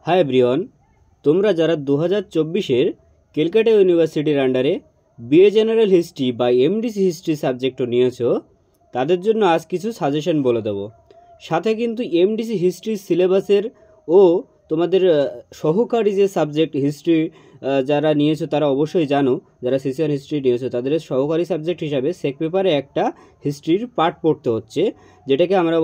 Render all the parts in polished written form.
Hi everyone, তোমরা যারা 2024-এর ক্যালকাটা ইউনিভার্সিটির আন্ডারে বিএ জেনারেল হিস্ট্রি বা এমডিসি হিস্ট্রি সাবজেক্টও নিয়েছো, তাদের জন্য আজ কিছু সাজেশন বলে দেবো। সাথে কিন্তু এমডিসি হিস্ট্রি সিলেবাসের ও তোমাদের সহকারী যে সাবজেক্ট হিস্ট্রি যারা নিয়েছো তারা অবশ্যই জানো, যারা সিসিয়ান হিস্ট্রি নিয়েছো তাদের সহকারী সাবজেক্ট হিসাবে সেক পেপারে একটা হিস্ট্রির পার্ট পড়তে হচ্ছে, যেটাকে আমরা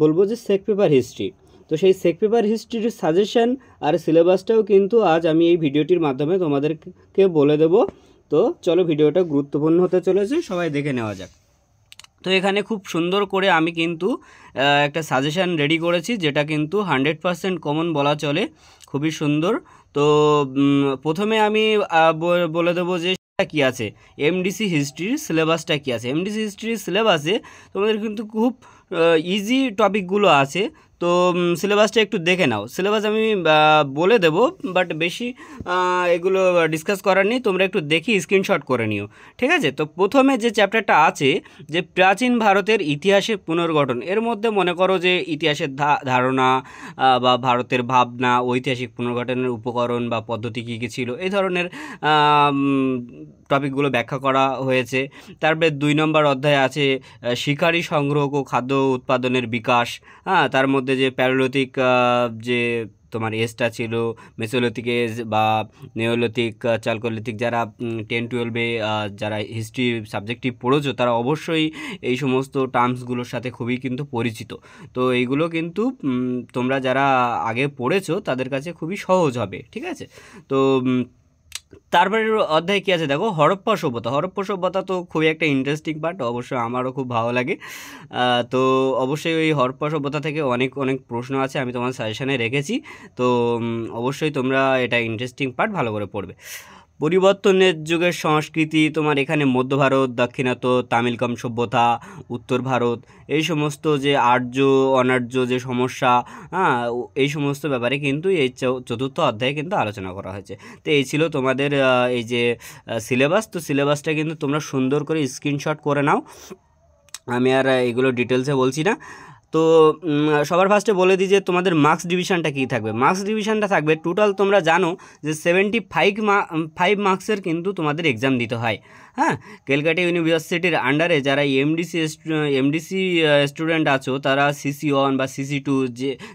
বলবো যে সেক পেপার হিস্ট্রি। তো সেই সেক পেপার হিস্ট্রির সাজেশন আর সিলেবাসটাও কিন্তু আজ আমি এই ভিডিওটির মাধ্যমে তোমাদেরকে বলে দেব। তো চলো, ভিডিওটা গুরুত্বপূর্ণ হতে চলেছে, সবাই দেখে নেওয়া যাক। তো এখানে খুব সুন্দর করে আমি কিন্তু একটা সাজেশান রেডি করেছি, যেটা কিন্তু 100% কমন বলা চলে, খুবই সুন্দর। তো প্রথমে আমি বলে দেবো যে কি আছে, এমডিসি হিস্ট্রির সিলেবাসটা কি আছে। এমডিসি হিস্ট্রির সিলেবাসে তোমাদের কিন্তু খুব ইজি টপিকগুলো আছে। তো সিলেবাসটা একটু দেখে নাও। সিলেবাস আমি বলে দেব, বাট বেশি এগুলো ডিসকাস করার নেই, তোমরা একটু দেখি স্ক্রিনশট করে নিও, ঠিক আছে। তো প্রথমে যে চ্যাপ্টারটা আছে, যে প্রাচীন ভারতের ইতিহাসের পুনর্গঠন, এর মধ্যে মনে করো যে ইতিহাসের ধারণা বা ভারতের ভাবনা, ঐতিহাসিক পুনর্গঠনের উপকরণ বা পদ্ধতি কী কী ছিল, এই ধরনের টপিকগুলো ব্যাখ্যা করা হয়েছে। তারপরে 2 নম্বর অধ্যায়ে আছে শিকারী সংগ্রহ ও খাদ্য উৎপাদনের বিকাশ। তার মধ্যে যে প্যারোলিথিক যে তোমার এজটা ছিল, মেসোলিথিক এজ বা নিওলিথিক, চালকোলিথিক, যারা 10-12-এ যারা হিস্ট্রি সাবজেক্টিভ পড়েছো তারা অবশ্যই এই সমস্ত টার্মসগুলোর সাথে খুবই কিন্তু পরিচিত। তো এইগুলো কিন্তু তোমরা যারা আগে পড়েছো তাদের কাছে খুবই সহজ হবে, ঠিক আছে। তো তারপরে অধ্যায় কী আছে দেখো, হরপ্পা সভ্যতা। হরপ্পা সভ্যতা তো খুবই একটা ইন্টারেস্টিং পার্ট, অবশ্যই আমারও খুব ভালো লাগে। তো অবশ্যই ওই হরপ্পা সভ্যতা থেকে অনেক অনেক প্রশ্ন আছে, আমি তোমার সাজেশানে রেখেছি। তো অবশ্যই তোমরা এটা ইন্টারেস্টিং পার্ট ভালো করে পড়বে। পরিবর্তনের যুগের সংস্কৃতি, তোমার এখানে মধ্য ভারত, দাক্ষিণাত্য, তামিলকাম সভ্যতা, উত্তর ভারত, এই সমস্ত যে আর্য অনার্য যে সমস্যা, এই সমস্ত ব্যাপারে কিন্তু এই চতুর্থ অধ্যায়ে কিন্তু আলোচনা করা হয়েছে। তো এই ছিল তোমাদের এই যে সিলেবাস। তো সিলেবাসটা কিন্তু তোমরা সুন্দর করে স্ক্রিনশট করে নাও, আমি আর এগুলো ডিটেলসে বলছি না। তো সবার ফার্স্টে বলে দিই যে তোমাদের মার্কস ডিভিশনটা কী থাকবে। মার্কস ডিভিশনটা থাকবে টোটাল, তোমরা জানো যে 75 মার্কসের কিন্তু তোমাদের এক্সাম দিতে হয়। ক্যালকাটা ইউনিভার্সিটির আন্ডারে যারা এমডিসি স্টুডেন্ট আছো, তারা CC1 বা CC2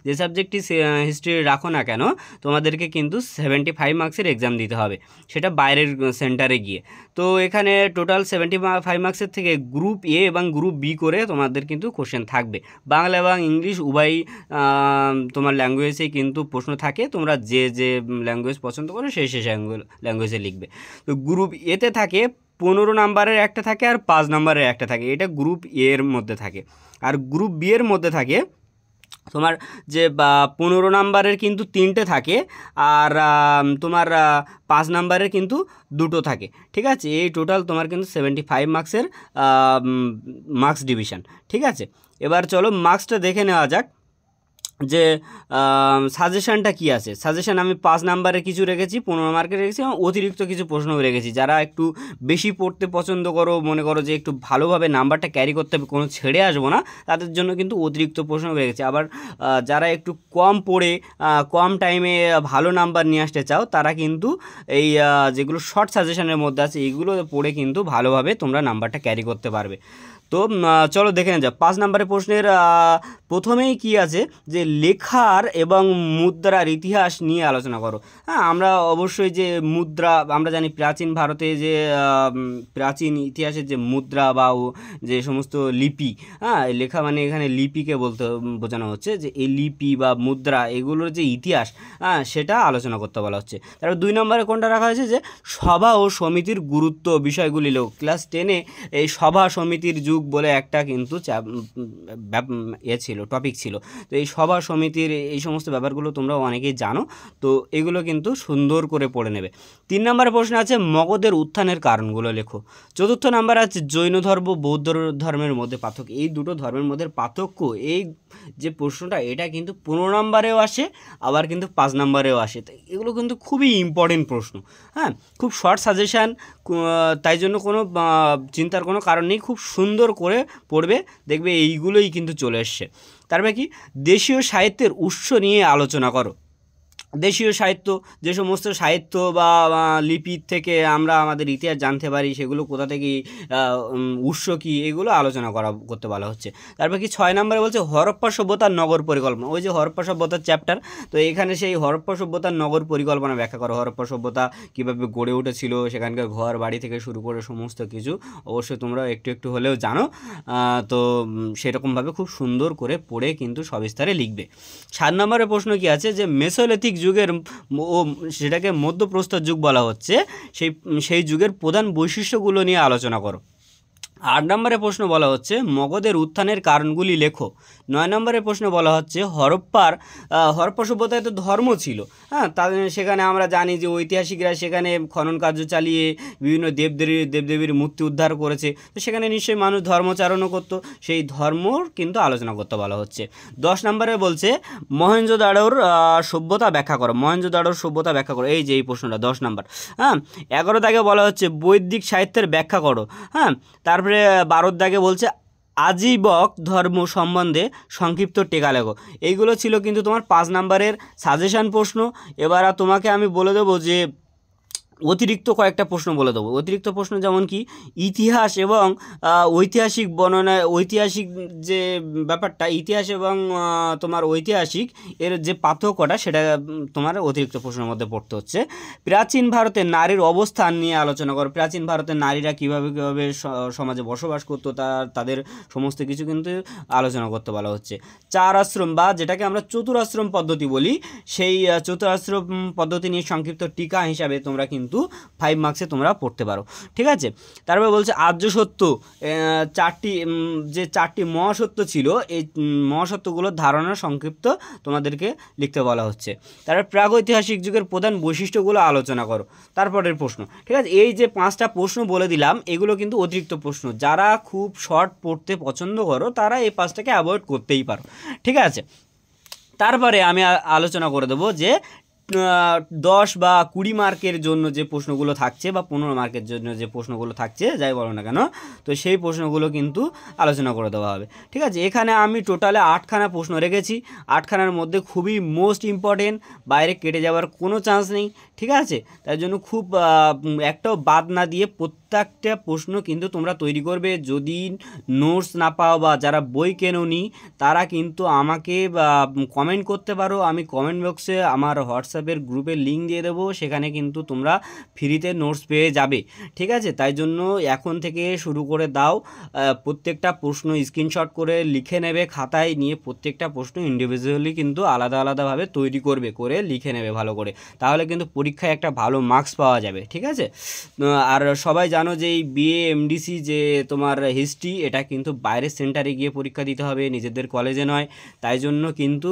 যে সাবজেক্টটি হিস্ট্রি রাখো না কেন, তোমাদেরকে কিন্তু 75 মার্কসের এক্সাম দিতে হবে, সেটা বাইরের সেন্টারে গিয়ে। তো এখানে টোটাল 75 মার্কসের থেকে গ্রুপ এ এবং গ্রুপ বি করে তোমাদের কিন্তু কোশ্চেন থাকবে। বাংলা এবং ইংলিশ উভয় তোমার ল্যাঙ্গুয়েজেই কিন্তু প্রশ্ন থাকে, তোমরা যে ল্যাঙ্গুয়েজ পছন্দ করো সেই ল্যাঙ্গুয়েজে লিখবে। তো গ্রুপ এতে থাকে 15 নাম্বারের একটা থাকে আর 5 নাম্বারের একটা থাকে, এটা গ্রুপ এ এর মধ্যে থাকে। আর গ্রুপ বি এর মধ্যে থাকে তোমার যে 15 নাম্বারের কিন্তু 3টে থাকে, আর তোমার 5 নাম্বারের কিন্তু 2টো থাকে, ঠিক আছে। এই টোটাল তোমার কিন্তু 75 মার্কসের মার্কস ডিভিশন, ঠিক আছে। এবার চলো মার্কসটা দেখে নেওয়া যাক যে সাজেশানটা কী আছে। সাজেশান আমি 5 নাম্বারে কিছু রেখেছি, 15 মার্কের রেখেছি, এবং অতিরিক্ত কিছু প্রশ্নও রেখেছি। যারা একটু বেশি পড়তে পছন্দ করো, মনে করো যে একটু ভালোভাবে নাম্বারটা ক্যারি করতে হবে, কোনো ছেড়ে আসবো না, তাদের জন্য কিন্তু অতিরিক্ত প্রশ্ন রেখেছি। আবার যারা একটু কম পড়ে কম টাইমে ভালো নাম্বার নিয়ে আসতে চাও, তারা কিন্তু এই যেগুলো শর্ট সাজেশানের মধ্যে আছে এইগুলো পড়ে কিন্তু ভালোভাবে তোমরা নাম্বারটা ক্যারি করতে পারবে। তো চলো দেখে নেওয়া যাক। 5 নম্বরের প্রশ্নের প্রথমেই কি আছে, যে লেখার এবং মুদ্রার ইতিহাস নিয়ে আলোচনা করো। আমরা অবশ্যই যে মুদ্রা, আমরা জানি প্রাচীন ভারতে যে প্রাচীন ইতিহাসের যে মুদ্রা বা যে সমস্ত লিপি, লেখা মানে এখানে লিপিকে বোঝানো হচ্ছে, যে এই লিপি বা মুদ্রা এগুলোর যে ইতিহাস, সেটা আলোচনা করতে বলা হচ্ছে। তারপর 2 নম্বরে কোনটা রাখা হয়েছে, যে সভা ও সমিতির গুরুত্ব বিষয়গুলি লোক। ক্লাস 10-এ এই সভা সমিতির যুগ বলে একটা কিন্তু ছিল, টপিক ছিল। তো এই সভা সমিতির এই সমস্ত ব্যাপারগুলো তোমরা অনেকেই জানো, তো এগুলো কিন্তু সুন্দর করে পড়ে নেবে। 3 নম্বরের প্রশ্ন আছে মগধের উত্থানের কারণগুলো লেখো। 4র্থ নাম্বার আছে জৈন ধর্ম বৌদ্ধ ধর্মের মধ্যে পার্থক্য। এই দুটো ধর্মের মধ্যে পার্থক্য, এই যে প্রশ্নটা, এটা কিন্তু 15 নম্বরেও আসে, আবার কিন্তু 5 নম্বরেও আসে। তো এগুলো কিন্তু খুবই ইম্পর্টেন্ট প্রশ্ন, খুব শর্ট সাজেশান, তাই জন্য কোনো চিন্তার কোনো কারণ নেই, খুব সুন্দর করে পড়বে, দেখবে এইগুলোই কিন্তু চলে এসছে। তারপরে কি, দেশীয় সাহিত্যের উৎস নিয়ে আলোচনা করো। দেশীয় সাহিত্য, যে সমস্ত সাহিত্য বা লিপির থেকে আমরা আমাদের ইতিহাস জানতে পারি, সেগুলো কোথা থেকে, উৎস কী, এগুলো আলোচনা করতে বলা হচ্ছে। তারপর কি 6 নম্বরে বলছে হরপ্পা সভ্যতার নগর পরিকল্পনা। ওই যে হরপ্পা সভ্যতার চ্যাপ্টার, তো এখানে সেই হরপ্পা সভ্যতার নগর পরিকল্পনা ব্যাখ্যা করো। হরপ্পা সভ্যতা কীভাবে গড়ে উঠেছিল, সেখানকার ঘর বাড়ি থেকে শুরু করে সমস্ত কিছু অবশ্যই তোমরা একটু একটু হলেও জানো, তো সেরকমভাবে খুব সুন্দর করে পড়ে কিন্তু সবিস্তারে লিখবে। 7 নম্বরের প্রশ্ন কি আছে, যে মেসোলিথিক যুগের ও সেটাকে মধ্যপ্রস্তর যুগ বলা হচ্ছে, সেই যুগের প্রধান বৈশিষ্ট্যগুলো নিয়ে আলোচনা করো। 8 নম্বরে প্রশ্ন বলা হচ্ছে মগধের উত্থানের কারণগুলি লেখো। 9 নম্বরের প্রশ্ন বলা হচ্ছে হরপ্পা সভ্যতায় তো ধর্ম ছিল, হ্যাঁ, সেখানে আমরা জানি যে ঐতিহাসিকরা সেখানে খনন কার্য চালিয়ে বিভিন্ন দেবদেবীর মূর্তি উদ্ধার করেছে, তো সেখানে নিশ্চয়ই মানুষ ধর্মচারণও করতো, সেই ধর্মর কিন্তু আলোচনা করতে বলা হচ্ছে। 10 নম্বরে বলছে মহেঞ্জোদাড়োর সভ্যতা ব্যাখ্যা করো। মহেঞ্জোদাড়োর সভ্যতা ব্যাখ্যা করো, এই যে এই প্রশ্নটা 10 নম্বর। হ্যাঁ, 11 দাগে বলা হচ্ছে বৈদিক সাহিত্যের ব্যাখ্যা করো। হ্যাঁ, তারপরে 12 দাগে বলছে আজীবক ধর্ম সম্বন্ধে সংক্ষিপ্ত টিকা লেখো। এইগুলো ছিল কিন্তু তোমার 5 নম্বরের সাজেশন প্রশ্ন। এবার তোমাকে আমি বলে দেবো যে অতিরিক্ত কয়েকটা প্রশ্ন বলে দেবো। অতিরিক্ত প্রশ্ন যেমন কি ইতিহাস এবং ঐতিহাসিক বর্ণনা, ঐতিহাসিক যে ব্যাপারটা, ইতিহাস এবং তোমার ঐতিহাসিক এর যে পার্থক্যটা, সেটা তোমার অতিরিক্ত প্রশ্নের মধ্যে পড়তে হচ্ছে। প্রাচীন ভারতের নারীর অবস্থান নিয়ে আলোচনা করো। প্রাচীন ভারতের নারীরা কীভাবে সমাজে বসবাস করতো, তাদের সমস্ত কিছু কিন্তু আলোচনা করতে বলা হচ্ছে। 4 আশ্রম বা যেটাকে আমরা চতুরাশ্রম পদ্ধতি বলি, সেই চতুরাশ্রম পদ্ধতি নিয়ে সংক্ষিপ্ত টিকা হিসাবে তোমরা কিন্তু 5 মার্কসে তোমরা পড়তে পারো, ঠিক আছে। তারপরে বলছে আর্য সত্য, যে চারটি মহাসত্য ছিল, এই মহাসত্যগুলোর ধারণা সংক্ষিপ্ত তোমাদেরকে লিখতে বলা হচ্ছে। তারপর প্রাগৈতিহাসিক যুগের প্রধান বৈশিষ্ট্যগুলো আলোচনা করো। তারপরের প্রশ্ন, ঠিক আছে। এই যে 5টা প্রশ্ন বলে দিলাম, এগুলো কিন্তু অতিরিক্ত প্রশ্ন। যারা খুব শর্ট পড়তে পছন্দ করো, তারা এই 5টাকে অ্যাভয়েড করতেই পারো, ঠিক আছে। তারপরে আমি আলোচনা করে দেবো যে 10 বা 20 মার্কের জন্য যে প্রশ্নগুলো থাকছে, বা 15 মার্কের জন্য যে প্রশ্নগুলো থাকছে, যাই বলো না কেন, তো সেই প্রশ্নগুলো কিন্তু আলোচনা করে দেওয়া হবে, ঠিক আছে। এখানে আমি টোটালে 8খানা প্রশ্ন রেখেছি। 8খানার মধ্যে খুবই মোস্ট ইম্পর্টেন্ট, বাইরে কেটে যাওয়ার কোনো চান্স নেই, ঠিক আছে। তাই জন্য খুব একটাও বাদ না দিয়ে প্রত্যেকটা প্রশ্ন কিন্তু তোমরা তৈরি করবে। যদি নোটস না পাও বা যারা বই কেনোনি, তারা কিন্তু আমাকে কমেন্ট করতে পারো। আমি কমেন্ট বক্সে আমার হোয়াটসঅ্যাপের গ্রুপের লিঙ্ক দিয়ে দেবো, সেখানে কিন্তু তোমরা ফ্রিতে নোটস পেয়ে যাবে, ঠিক আছে। তাই জন্য এখন থেকে শুরু করে দাও। প্রত্যেকটা প্রশ্ন স্ক্রিনশট করে লিখে নেবে খাতায়, নিয়ে প্রত্যেকটা প্রশ্ন ইন্ডিভিজুয়ালি কিন্তু আলাদা আলাদাভাবে তৈরি করবে, করে লিখে নেবে ভালো করে, তাহলে কিন্তু পরীক্ষায় একটা ভালো মার্কস পাওয়া যাবে, ঠিক আছে। আর সবাই জানো যে এই বিএ এমডিসি যে তোমার হিস্ট্রি, এটা কিন্তু বাইরের সেন্টারে গিয়ে পরীক্ষা দিতে হবে, নিজেদের কলেজে নয়। তাই জন্য কিন্তু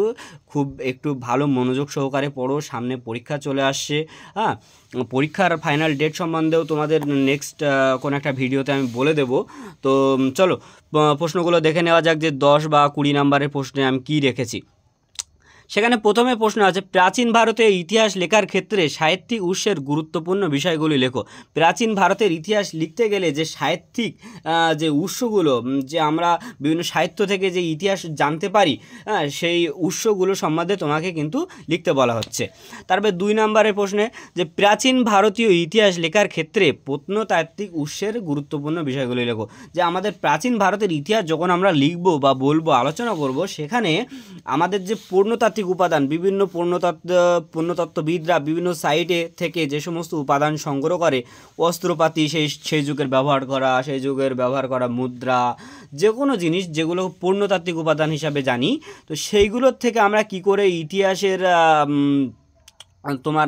খুব একটু ভালো মনোযোগ সহকারে পড়ো, সামনে পরীক্ষা চলে আসছে। হ্যাঁ, পরীক্ষার ফাইনাল ডেট সম্বন্ধেও তোমাদের নেক্সট কোনো একটা ভিডিওতে আমি বলে দেবো। তো চলো প্রশ্নগুলো দেখে নেওয়া যাক, যে 10 বা 20 নাম্বারের প্রশ্নে আমি কী রেখেছি। সেখানে প্রথমে প্রশ্ন আছে প্রাচীন ভারতের ইতিহাস লেখার ক্ষেত্রে সাহিত্যিক উৎসের গুরুত্বপূর্ণ বিষয়গুলি লেখো। প্রাচীন ভারতের ইতিহাস লিখতে গেলে যে সাহিত্যিক যে উৎসগুলো, যে আমরা বিভিন্ন সাহিত্য থেকে যে ইতিহাস জানতে পারি, সেই উৎসগুলো সম্বন্ধে তোমাকে কিন্তু লিখতে বলা হচ্ছে। তারপরে 2 নম্বরের প্রশ্নে যে প্রাচীন ভারতীয় ইতিহাস লেখার ক্ষেত্রে প্রত্নতাত্ত্বিক উৎসের গুরুত্বপূর্ণ বিষয়গুলি লেখো। যে আমাদের প্রাচীন ভারতের ইতিহাস যখন আমরা লিখবো বা বলবো, আলোচনা করব, সেখানে আমাদের যে প্রত্নতাত্ত্বিক উপাদান, বিভিন্ন প্রত্নতত্ত্ববিদরা বিভিন্ন সাইটে থেকে যে সমস্ত উপাদান সংগ্রহ করে, অস্ত্রপাতি, সেই যুগের ব্যবহার করা, সেই যুগের ব্যবহার করা মুদ্রা, যে কোনো জিনিস যেগুলো প্রত্নতাত্ত্বিক উপাদান হিসাবে জানি, তো সেইগুলোর থেকে আমরা কি করে ইতিহাসের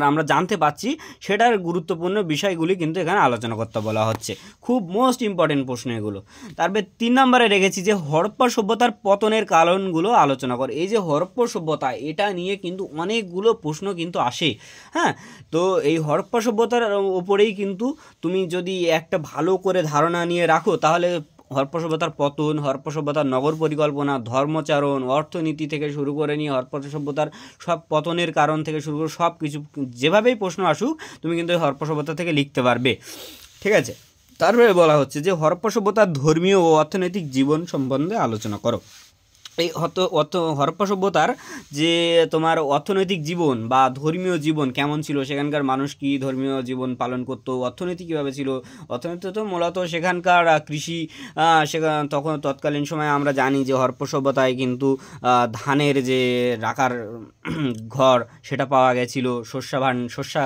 আমরা জানতে পাচ্ছি, সেটার গুরুত্বপূর্ণ বিষয়গুলি কিন্তু এখানে আলোচনা করতে বলা হচ্ছে। খুব মোস্ট ইম্পর্টেন্ট প্রশ্ন এগুলো। তারপরে 3 নম্বরে রেখেছি যে হরপ্পা সভ্যতার পতনের কারণগুলো আলোচনা করে। এই যে হরপ্পা সভ্যতা, এটা নিয়ে কিন্তু অনেকগুলো প্রশ্ন কিন্তু আসে। হ্যাঁ, তো এই হরপ্পা সভ্যতার ওপরেই কিন্তু তুমি যদি একটা ভালো করে ধারণা নিয়ে রাখো, তাহলে হরপ্পা সভ্যতার পতন, হরপ্পা সভ্যতার নগর পরিকল্পনা, ধর্মচারণ, অর্থনীতি থেকে শুরু করে নিয়ে হরপ্পা সভ্যতার সব পতনের কারণ থেকে শুরু করে সব কিছু, যেভাবেই প্রশ্ন আসুক, তুমি কিন্তু এই হরপ্পা সভ্যতা থেকে লিখতে পারবে, ঠিক আছে। তারপরে বলা হচ্ছে যে হরপ্পা সভ্যতার ধর্মীয় ও অর্থনৈতিক জীবন সম্বন্ধে আলোচনা করো। এই হরপ্পা সভ্যতার যে তোমার অর্থনৈতিক জীবন বা ধর্মীয় জীবন কেমন ছিল, সেখানকার মানুষ কি ধর্মীয় জীবন পালন করতো, অর্থনীতি কীভাবে ছিল, অর্থনীতি তো মূলত সেখানকার কৃষি, তখন তৎকালীন সময়ে আমরা জানি যে হরপ্পা সভ্যতায় কিন্তু ধানের যে রাখার ঘর সেটা পাওয়া গেছিলো, শস্য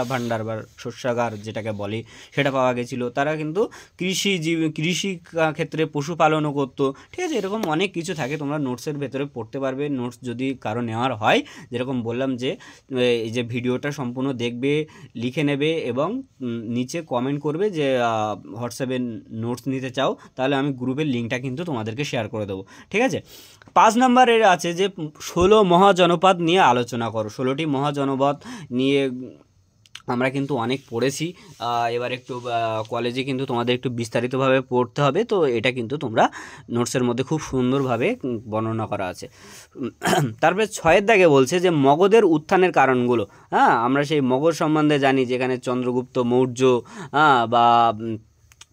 ভাণ্ডার বা শস্যাগার যেটাকে বলে সেটা পাওয়া গেছিলো। তারা কিন্তু কৃষি ক্ষেত্রে পশুপালনও করতো। ঠিক আছে, এরকম অনেক কিছু থাকে, তোমরা নোটসের ভেতরে পড়তে পারবে। নোটস যদি কারো নেওয়ার হয়, যেরকম বললাম যে এই যে ভিডিওটা সম্পূর্ণ দেখবে, লিখে নেবে এবং নিচে কমেন্ট করবে যে হোয়াটসঅ্যাপে নোটস নিতে চাও, তাহলে আমি গ্রুপের লিঙ্কটা কিন্তু তোমাদেরকে শেয়ার করে দেবো। ঠিক আছে, 5 নম্বরের আছে যে 16 মহাজনপদ নিয়ে আলোচনা করো। 16টি মহাজনপদ নিয়ে আমরা কিন্তু অনেক পড়েছি, এবার একটু কলেজে কিন্তু তোমাদের একটু বিস্তারিতভাবে পড়তে হবে, তো এটা কিন্তু তোমরা নোটসের মধ্যে খুব সুন্দরভাবে বর্ণনা করা আছে। তারপরে 6 দাগে বলছে যে মগধের উত্থানের কারণগুলো। হ্যাঁ, আমরা সেই মগধ সম্বন্ধে জানি, যেখানে চন্দ্রগুপ্ত মৌর্য বা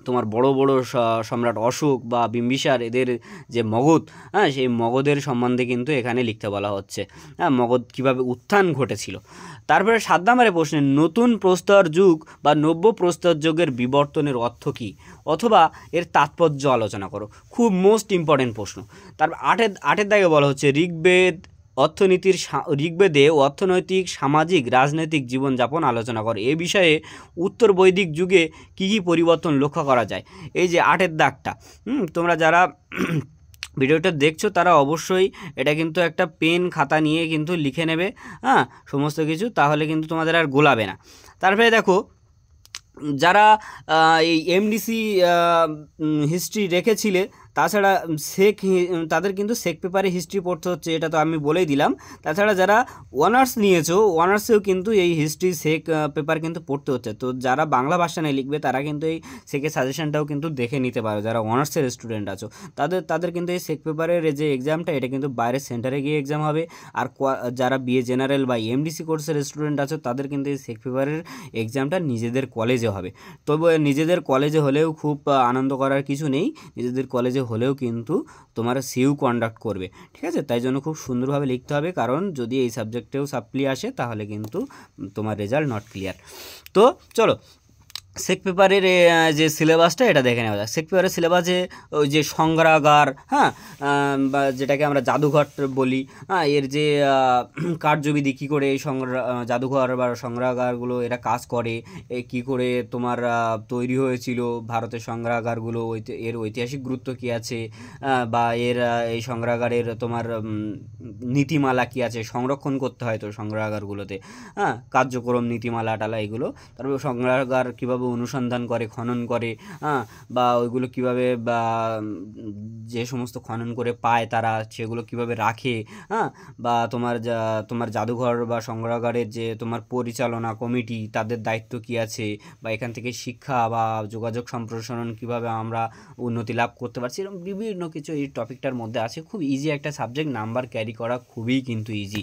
তোমার বড় বড় সম্রাট অশোক বা বিম্বিসার, এদের যে মগধ, হ্যাঁ, সেই মগধের সম্বন্ধে কিন্তু এখানে লিখতে বলা হচ্ছে। হ্যাঁ, মগধ কীভাবে উত্থান ঘটেছিল। তারপরে 7 নম্বরে প্রশ্নে নতুন প্রস্তর যুগ বা নব্য প্রস্তর যুগের বিবর্তনের অর্থ কী অথবা এর তাৎপর্য আলোচনা করো। খুব মোস্ট ইম্পর্টেন্ট প্রশ্ন। তারপর 8 দাগে বলা হচ্ছে ঋগ্বেদে অর্থনৈতিক, সামাজিক, রাজনৈতিক জীবনযাপন আলোচনা করে। এ বিষয়ে উত্তর বৈদিক যুগে কী কী পরিবর্তন লক্ষ্য করা যায়। এই যে 8 দাগটা, তোমরা যারা ভিডিওটা দেখছো তারা অবশ্যই এটা কিন্তু একটা পেন খাতা নিয়ে কিন্তু লিখে নেবে, হ্যাঁ, সমস্ত কিছু, তাহলে কিন্তু তোমাদের আর গোলাবে না। তারপরে দেখো, যারা এই এমডিসি হিস্ট্রি রেখেছিলে, তাছাড়া তাদের কিন্তু সেক পেপারে হিস্ট্রি পড়তে হচ্ছে, এটা তো আমি বলেই দিলাম। তাছাড়া যারা অনার্স নিয়েছো, অনার্সেও কিন্তু এই হিস্ট্রি সেক পেপার কিন্তু পড়তে হচ্ছে। তো যারা বাংলা ভাষা নিয়ে লিখবে তারা কিন্তু এই সেকের সাজেশনটাও কিন্তু দেখে নিতে পারো। যারা অনার্সের স্টুডেন্ট আছো তাদের কিন্তু এই সেক পেপারের যে এক্সামটা, এটা কিন্তু বাইরের সেন্টারে গিয়ে এক্সাম হবে। আর যারা বিএ জেনারেল বা এমডিসি কোর্সের স্টুডেন্ট আছো, তাদের কিন্তু এই সেক পেপারের এক্সামটা নিজেদের কলেজে হবে। তবে নিজেদের কলেজে হলেও খুব আনন্দ করার কিছু নেই, নিজেদের কলেজে হলেও কিন্তু তোমার সিইউ কন্ডাক্ট করবে। ঠিক আছে, তাই জন্য খুব সুন্দরভাবে লিখতে হবে, কারণ যদি এই সাবজেক্টেও সাপ্লি আসে তাহলে কিন্তু তোমার রেজাল্ট নট ক্লিয়ার। তো চলো, সেক পেপারের যে সিলেবাসটা এটা দেখে নেওয়া যায়। সেক পেপারের সিলেবাসে ওই যে সংগ্রহাগার, হ্যাঁ, বা যেটাকে আমরা জাদুঘর বলি, হ্যাঁ, এর যে কার্যবিধি, কী করে এই জাদুঘর বা সংগ্রহাগারগুলো এরা কাজ করে, কী করে তোমার তৈরি হয়েছিল ভারতের সংগ্রহাগারগুলো, এর ঐতিহাসিক গুরুত্ব কী আছে, বা এর এই সংগ্রহাগারের তোমার নীতিমালা কী আছে, সংরক্ষণ করতে হয় তো সংগ্রহাগারগুলোতে, হ্যাঁ, কার্যক্রম, নীতিমালা টালা এগুলো। তারপরে সংগ্রহাগার কীভাবে অনুসন্ধান করে, খনন করে, হ্যাঁ, বা ওইগুলো কীভাবে, বা যে সমস্ত খনন করে পায় তারা সেগুলো কীভাবে রাখে, হ্যাঁ, বা তোমার জাদুঘর বা সংগ্রহাগারের যে তোমার পরিচালনা কমিটি, তাদের দায়িত্ব কী আছে, বা এখান থেকে শিক্ষা বা যোগাযোগ সম্প্রসারণ কীভাবে আমরা উন্নতি লাভ করতে পারছি, এরকম বিভিন্ন কিছু এই টপিকটার মধ্যে আছে। খুব ইজি একটা সাবজেক্ট, নাম্বার ক্যারি করা খুবই কিন্তু ইজি।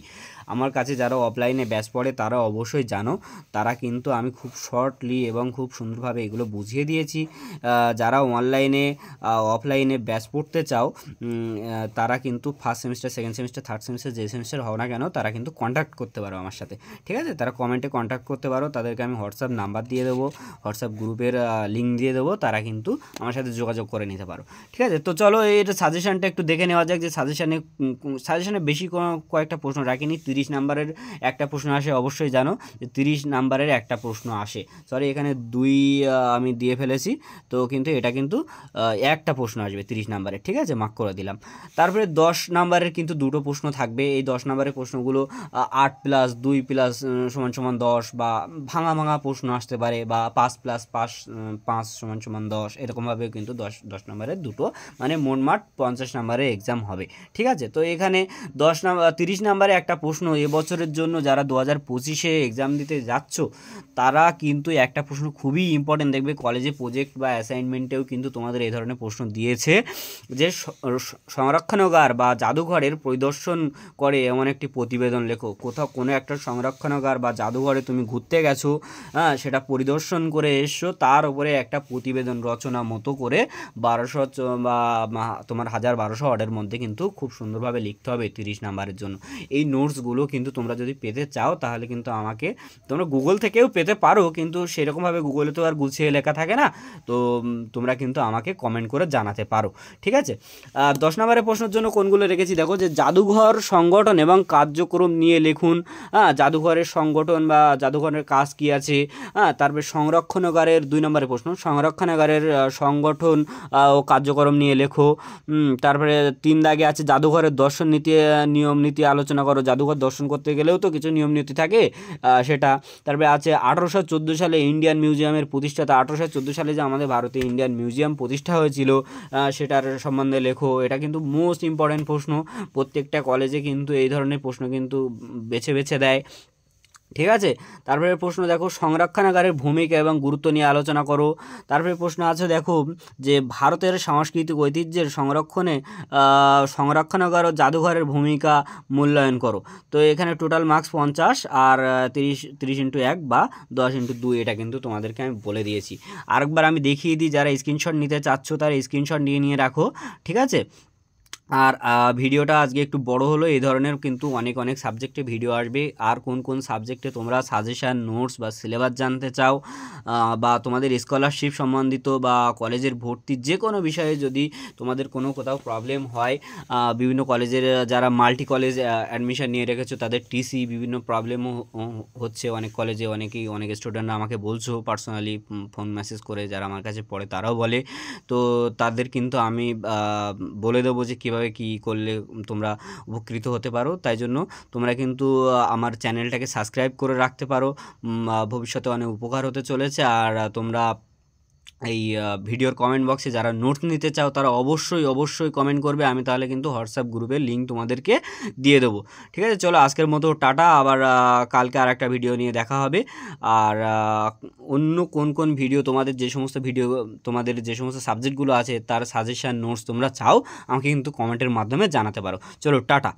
আমার কাছে যারা অফলাইনে ব্যাচ পড়ে তারা অবশ্যই জানো, তারা কিন্তু আমি খুব শর্টলি এবং খুব সুন্দরভাবে এগুলো বুঝিয়ে দিয়েছি। যারা অনলাইনে অফলাইনে ব্যাচ পড়তে চাও, তারা কিন্তু first semester, second semester, third semester, যে সেমিস্টার হও না কেন, তারা কিন্তু কন্ট্যাক্ট করতে পারো আমার সাথে। ঠিক আছে, তারা কমেন্টে কন্ট্যাক্ট করতে পারো, তাদেরকে আমি হোয়াটসঅ্যাপ নাম্বার দিয়ে দেবো, হোয়াটসঅ্যাপ গ্রুপের লিঙ্ক দিয়ে দেবো, তারা কিন্তু আমার সাথে যোগাযোগ করে নিতে পারো। ঠিক আছে, তো চলো এর সাজেশানটা একটু দেখে নেওয়া যাক, যে সাজেশানে বেশি কয়েকটা প্রশ্ন রাখিনি। 30 নাম্বারের একটা প্রশ্ন আসে, অবশ্যই জানো যে 30 নাম্বারের একটা প্রশ্ন আসে। সরি, এখানে 2 আমি দিয়ে ফেলেছি, তো কিন্তু এটা কিন্তু একটা প্রশ্ন আসবে 30 নাম্বারের। ঠিক আছে, মার্ক করে দিলাম। তারপরে 10 নাম্বারের কিন্তু 2টো প্রশ্ন থাকবে। এই 10 নাম্বারের প্রশ্নগুলো 8 + 2 = 10, বা ভাঙা প্রশ্ন আসতে পারে, বা 5 + 5 = 10, এরকমভাবে কিন্তু 10 নাম্বারের 2টো, মানে মোটমাট 50 নাম্বারের এক্সাম হবে। ঠিক আছে, তো এখানে 30 নাম্বারে একটা প্রশ্ন এবছরের জন্য যারা 2025-এ এক্সাম দিতে যাচ্ছ, তারা কিন্তু একটা প্রশ্ন খুবই ইম্পর্টেন্ট, দেখবে কলেজে প্রজেক্ট বা অ্যাসাইনমেন্টেও কিন্তু তোমাদের এই ধরনের প্রশ্ন দিয়েছে যে সংরক্ষণাগার বা জাদুঘরের পরিদর্শন করে এমন একটি প্রতিবেদন লেখো। কোথাও কোনো একটা সংরক্ষণাগার বা জাদুঘরে তুমি ঘুরতে গেছো, হ্যাঁ, সেটা পরিদর্শন করে এসছো, তার উপরে একটা প্রতিবেদন রচনা মতো করে 1200 বা তোমার 1000-1200 ওয়ার্ডের মধ্যে কিন্তু খুব সুন্দরভাবে লিখতে হবে 30 নাম্বারের জন্য। এই নোটসগুলো কিন্তু তোমরা যদি পেতে চাও তাহলে কিন্তু আমাকে তোমরা গুগল থেকেও পেতে পারো, কিন্তু সেরকমভাবে গুগলে তো আর গুছিয়ে লেখা থাকে না, তো তোমরা কিন্তু আমাকে কমেন্ট করে জানাতে পারো, ঠিক আছে। 10 নম্বরের প্রশ্নের জন্য কোনগুলো রেখেছি দেখো, যে জাদুঘর সংগঠন এবং কার্যক্রম নিয়ে লিখুন। হ্যাঁ, জাদুঘরের সংগঠন বা জাদুঘরের কাজ কী আছে। হ্যাঁ, তারপরে সংরক্ষণাগারের 2 নম্বরের প্রশ্ন, সংরক্ষণাগারের সংগঠন ও কার্যক্রম নিয়ে লেখো। তারপরে 3 দাগে আছে জাদুঘরের দর্শন নীতি নিয়ম নীতি আলোচনা করো। জাদুঘর দর্শন করতে গেলেও তো কিছু নিয়ম নীতি থাকে, সেটা। তারপরে আছে 1814 সালে ইন্ডিয়ান মিউজিয়ামের প্রতিষ্ঠাতা। 1814 সালে যে আমাদের ভারতে ইন্ডিয়ান মিউজিয়াম প্রতিষ্ঠা হয়েছিল সেটার সম্বন্ধে লেখো। এটা কিন্তু মোস্ট ইম্পর্ট্যান্ট প্রশ্ন, প্রত্যেকটা কলেজে কিন্তু এই ধরনের প্রশ্ন কিন্তু বেছে বেছে দেয়, ঠিক আছে। তারপরে প্রশ্ন দেখো, সংরক্ষণাগারের ভূমিকা এবং গুরুত্ব নিয়ে আলোচনা করো। তারপরে প্রশ্ন আছে দেখো, যে ভারতের সাংস্কৃতিক ঐতিহ্যের সংরক্ষণে সংরক্ষণাগার ও জাদুঘরের ভূমিকা মূল্যায়ন করো। তো এখানে টোটাল মার্কস 50 আর 30 × 1 বা 10 × 2, এটা কিন্তু তোমাদেরকে আমি বলে দিয়েছি। আরেকবার আমি দেখিয়ে দিই, যারা স্ক্রিনশট নিতে চাচ্ছ তারা স্ক্রিনশট নিয়ে রাখো, ঠিক আছে। আর ভিডিওটা আজকে একটু বড় হলো, এই ধরনের কিন্তু অনেক অনেক সাবজেক্টে ভিডিও আসবে। আর কোন কোন সাবজেক্টে তোমরা সাজেশান, নোটস বা সিলেবাস জানতে চাও, বা তোমাদের স্কলারশিপ সম্বন্ধিত বা কলেজের ভর্তির যে কোনো বিষয়ে যদি তোমাদের কোনো কোথাও প্রবলেম হয়, বিভিন্ন কলেজের যারা মাল্টি কলেজ অ্যাডমিশন নিয়ে রেখেছো তাদের টিসি বিভিন্ন প্রবলেমও হচ্ছে অনেক কলেজে। অনেক স্টুডেন্টরা আমাকে বলছো পার্সোনালি ফোন মেসেজ করে, যারা আমার কাছে পড়ে তারাও বলে। তো তাদের কিন্তু আমি বলে দেবো যে কীভাবে কী করলে তোমরা উপকৃত হতে পারো। তাই জন্য তোমরা কিন্তু আমার চ্যানেলটাকে সাবস্ক্রাইব করে রাখতে পারো, ভবিষ্যতে অনেক উপকার হতে চলেছে। আর তোমরা এই ভিডিওর কমেন্ট বক্সে যারা নোট নিতে চাও তারা অবশ্যই কমেন্ট করবে, আমি তাহলে কিন্তু হোয়াটসঅ্যাপ গ্রুপের লিঙ্ক তোমাদেরকে দিয়ে দেবো, ঠিক আছে। চলো আজকের মতো টাটা, আবার কালকে আর একটা ভিডিও নিয়ে দেখা হবে। আর অন্য কোন ভিডিও তোমাদের যে সমস্ত সাবজেক্টগুলো আছে তার সাজেশান, নোটস তোমরা চাও, আমাকে কিন্তু কমেন্টের মাধ্যমে জানাতে পারো। চলো টাটা।